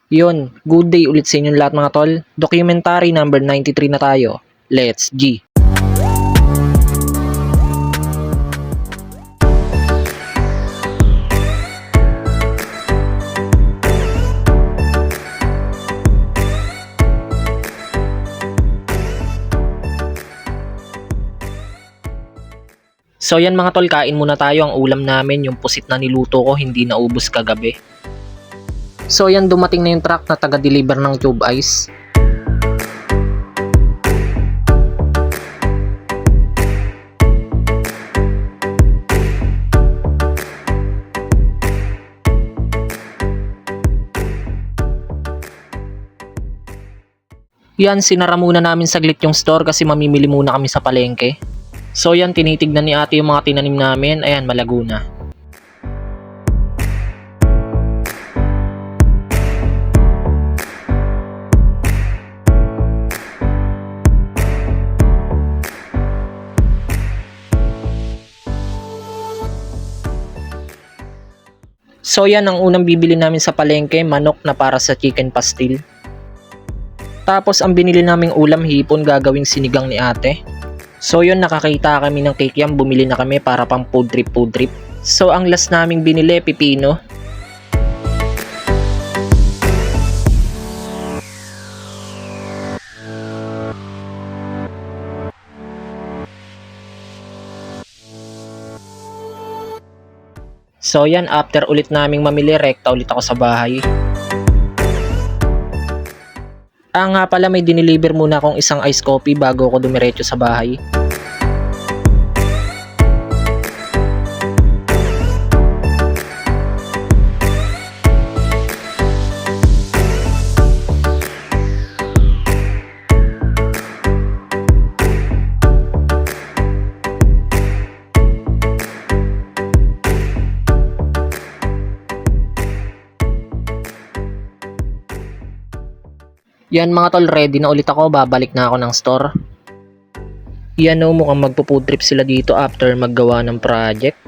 Yun, good day ulit sa inyong lahat mga tol. Documentary number 93 na tayo. Let's G! So yan mga tol, kain muna tayo. Ang ulam namin, yung pusit na niluto ko, hindi naubos kagabi. So yan, dumating na yung truck na taga-deliver ng Cube Ice. Yan, sinara muna namin saglit yung store kasi mamimili muna kami sa palengke. So yan, tinitignan ni ate yung mga tinanim namin. Ayan, malago na. So yan, ang unang bibili namin sa palengke, manok na para sa chicken pastil. Tapos ang binili naming ulam, hipon, gagawing sinigang ni ate. So yun, nakakita kami ng kikiam, bumili na kami para pang food trip. So ang last naming binili, pipino. So yan, after ulit naming mamili, rekta ulit ako sa bahay. Nga pala, may dineliver muna akong isang ice coffee bago ako dumiretso sa bahay. Yan mga tol, ready na ulit ako, babalik na ako ng store. Yan o, mukhang magpo-food trip sila dito after maggawa ng project.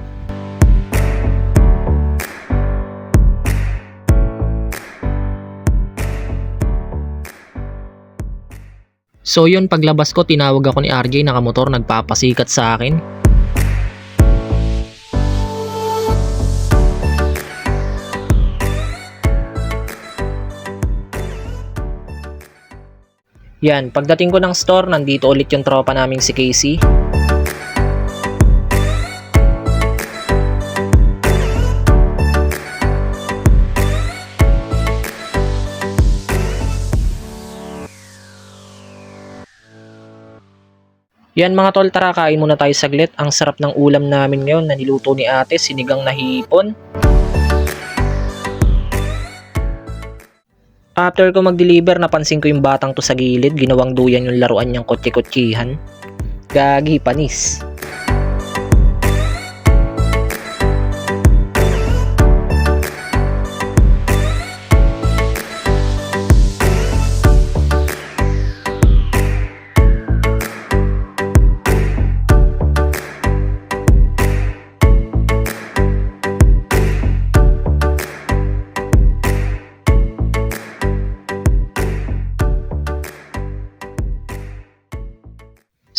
So yun, paglabas ko, tinawag ako ni RJ, nakamotor, nagpapasikat sa akin. Yan, pagdating ko ng store, nandito ulit yung tropa naming si Casey. Yan mga tol, tara kain muna tayo saglit. Ang sarap ng ulam namin ngayon na niluto ni ate, sinigang na hipon. After ko mag-deliver, napansin ko yung batang to sa gilid. Ginawang duyan yung laruan niyang kotse-kotsihan. Gagi, panis.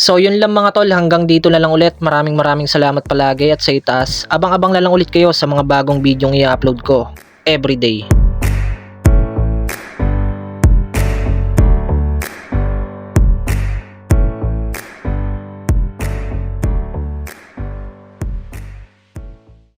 So yun lang mga tol, hanggang dito na lang ulit. Maraming salamat palagi at sa itaas. Abang-abang na lang ulit kayo sa mga bagong bidyong i-upload ko everyday.